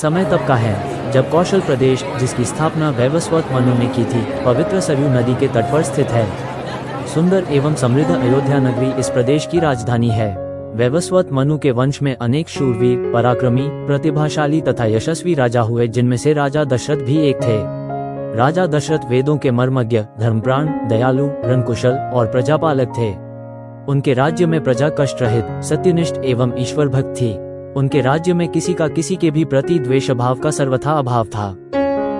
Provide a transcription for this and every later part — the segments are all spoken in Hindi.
समय तब का है जब कौशल प्रदेश, जिसकी स्थापना वैवस्वत मनु ने की थी, पवित्र सरयू नदी के तट पर स्थित है। सुंदर एवं समृद्ध अयोध्या नगरी इस प्रदेश की राजधानी है। वैवस्वत मनु के वंश में अनेक शूरवीर, पराक्रमी, प्रतिभाशाली तथा यशस्वी राजा हुए, जिनमें से राजा दशरथ भी एक थे। राजा दशरथ वेदों के मर्मज्ञ, धर्मप्राण, दयालु, रणकुशल और प्रजापालक थे। उनके राज्य में प्रजा कष्ट रहित, सत्यनिष्ठ एवं ईश्वर भक्त थी। उनके राज्य में किसी का किसी के भी प्रति द्वेष भाव का सर्वथा अभाव था।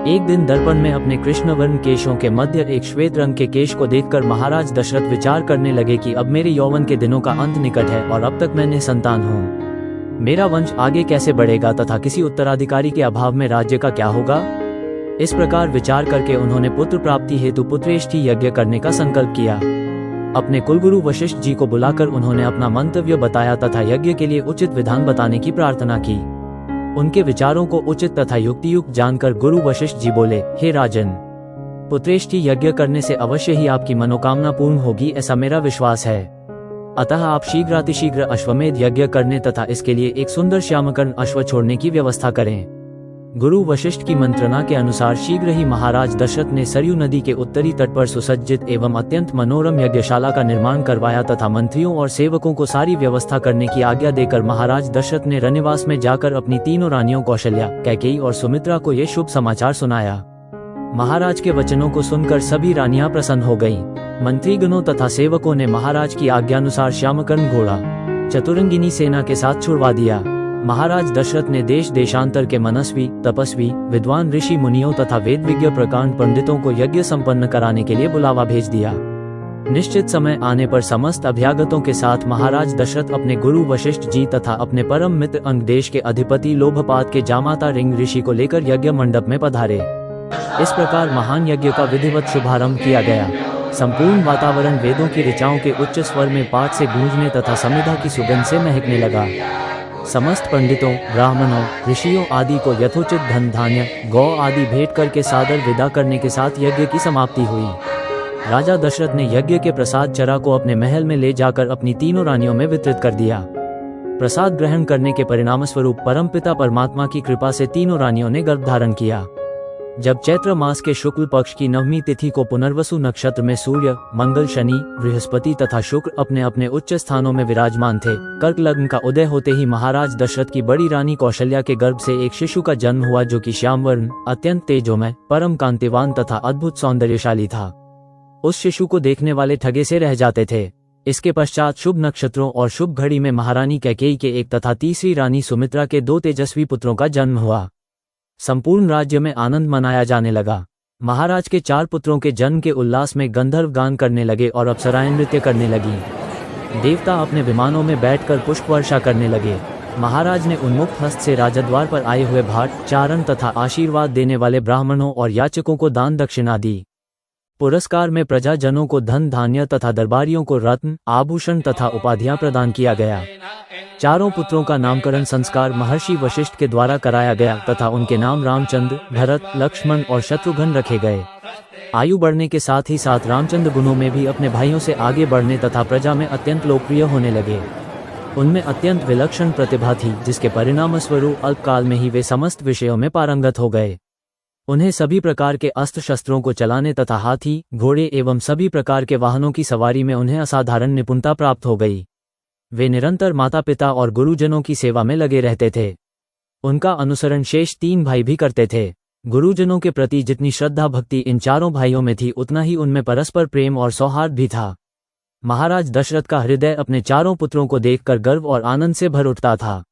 एक दिन दर्पण में अपने कृष्णवर्ण केशों के मध्य एक श्वेत रंग के केश को देखकर महाराज दशरथ विचार करने लगे कि अब मेरे यौवन के दिनों का अंत निकट है और अब तक मैं निसंतान हूँ। मेरा वंश आगे कैसे बढ़ेगा तथा किसी उत्तराधिकारी के अभाव में राज्य का क्या होगा। इस प्रकार विचार करके उन्होंने पुत्र प्राप्ति हेतु पुत्रेष्टि यज्ञ करने का संकल्प किया। अपने कुलगुरु वशिष्ठ जी को बुलाकर उन्होंने अपना मंतव्य बताया तथा यज्ञ के लिए उचित विधान बताने की प्रार्थना की। उनके विचारों को उचित तथा युक्तियुक्त जानकर गुरु वशिष्ठ जी बोले, हे राजन, पुत्रेष्टि यज्ञ करने से अवश्य ही आपकी मनोकामना पूर्ण होगी, ऐसा मेरा विश्वास है। अतः आप शीघ्रातिशीघ्र अश्वमेध यज्ञ करने तथा इसके लिए एक सुंदर श्यामकर्ण अश्व छोड़ने की व्यवस्था करें। गुरु वशिष्ठ की मंत्रणा के अनुसार शीघ्र ही महाराज दशरथ ने सरयू नदी के उत्तरी तट पर सुसज्जित एवं अत्यंत मनोरम यज्ञशाला का निर्माण करवाया तथा मंत्रियों और सेवकों को सारी व्यवस्था करने की आज्ञा देकर महाराज दशरथ ने रनिवास में जाकर अपनी तीनों रानियों कौशल्या, कैकेयी और सुमित्रा को ये शुभ समाचार सुनाया। महाराज के वचनों को सुनकर सभी रानियां प्रसन्न हो गयीं। मंत्रीगणों तथा सेवकों ने महाराज की आज्ञानुसार श्यामकर्ण घोड़ा चतुरंगिनी सेना के साथ छुड़वा दिया। महाराज दशरथ ने देश देशांतर के मनस्वी, तपस्वी, विद्वान ऋषि मुनियों तथा वेद विज्ञ प्रकांड पंडितों को यज्ञ संपन्न कराने के लिए बुलावा भेज दिया। निश्चित समय आने पर समस्त अभ्यागतों के साथ महाराज दशरथ अपने गुरु वशिष्ठ जी तथा अपने परम मित्र अंग देश के अधिपति लोभपात के जामाता रिंग ऋषि को लेकर यज्ञ मंडप में पधारे। इस प्रकार महान यज्ञ का विधिवत शुभारंभ किया गया। संपूर्ण वातावरण वेदों की ऋचाओं के उच्च स्वर में पाठ से गूंजने तथा समिधा की सुगंध से महकने लगा। समस्त पंडितों, ब्राह्मणों, ऋषियों आदि को यथोचित धन धान्य, गौ आदि भेंट करके सादर विदा करने के साथ यज्ञ की समाप्ति हुई। राजा दशरथ ने यज्ञ के प्रसाद चरा को अपने महल में ले जाकर अपनी तीनों रानियों में वितरित कर दिया। प्रसाद ग्रहण करने के परिणामस्वरूप परमपिता परमात्मा की कृपा से तीनों रानियों ने गर्भ धारण किया। जब चैत्र मास के शुक्ल पक्ष की नवमी तिथि को पुनर्वसु नक्षत्र में सूर्य, मंगल, शनि, बृहस्पति तथा शुक्र अपने अपने उच्च स्थानों में विराजमान थे, कर्क लग्न का उदय होते ही महाराज दशरथ की बड़ी रानी कौशल्या के गर्भ से एक शिशु का जन्म हुआ, जो कि श्यामवर्ण, अत्यंत तेजोमय, परम कांतिवान तथा अद्भुत सौंदर्यशाली था। उस शिशु को देखने वाले ठगे से रह जाते थे। इसके पश्चात शुभ नक्षत्रों और शुभ घड़ी में महारानी कैकेयी के एक तथा तीसरी रानी सुमित्रा के 2 तेजस्वी पुत्रों का जन्म हुआ। संपूर्ण राज्य में आनंद मनाया जाने लगा। महाराज के 4 पुत्रों के जन्म के उल्लास में गंधर्व गान करने लगे और अप्सराएं नृत्य करने लगी। देवता अपने विमानों में बैठकर पुष्प वर्षा करने लगे। महाराज ने उन्मुक्त हस्त से राजद्वार पर आए हुए भाट, चारण तथा आशीर्वाद देने वाले ब्राह्मणों और याचकों को दान दक्षिणा दी। पुरस्कार में प्रजाजनों को धन धान्य तथा दरबारियों को रत्न, आभूषण तथा उपाधियां प्रदान किया गया। चारों पुत्रों का नामकरण संस्कार महर्षि वशिष्ठ के द्वारा कराया गया तथा उनके नाम रामचंद्र, भरत, लक्ष्मण और शत्रुघ्न रखे गए। आयु बढ़ने के साथ ही साथ रामचंद्र गुणों में भी अपने भाइयों से आगे बढ़ने तथा प्रजा में अत्यंत लोकप्रिय होने लगे। उनमें अत्यंत विलक्षण प्रतिभा थी, जिसके परिणामस्वरूप अल्पकाल में ही वे समस्त विषयों में पारंगत हो गए। उन्हें सभी प्रकार के अस्त्र शस्त्रों को चलाने तथा हाथी, घोड़े एवं सभी प्रकार के वाहनों की सवारी में उन्हें असाधारण निपुणता प्राप्त हो गई। वे निरंतर माता पिता और गुरुजनों की सेवा में लगे रहते थे। उनका अनुसरण शेष 3 भाई भी करते थे। गुरुजनों के प्रति जितनी श्रद्धा भक्ति इन चारों भाइयों में थी, उतना ही उनमें परस्पर प्रेम और सौहार्द भी था। महाराज दशरथ का हृदय अपने चारों पुत्रों को देखकर गर्व और आनंद से भर उठता था।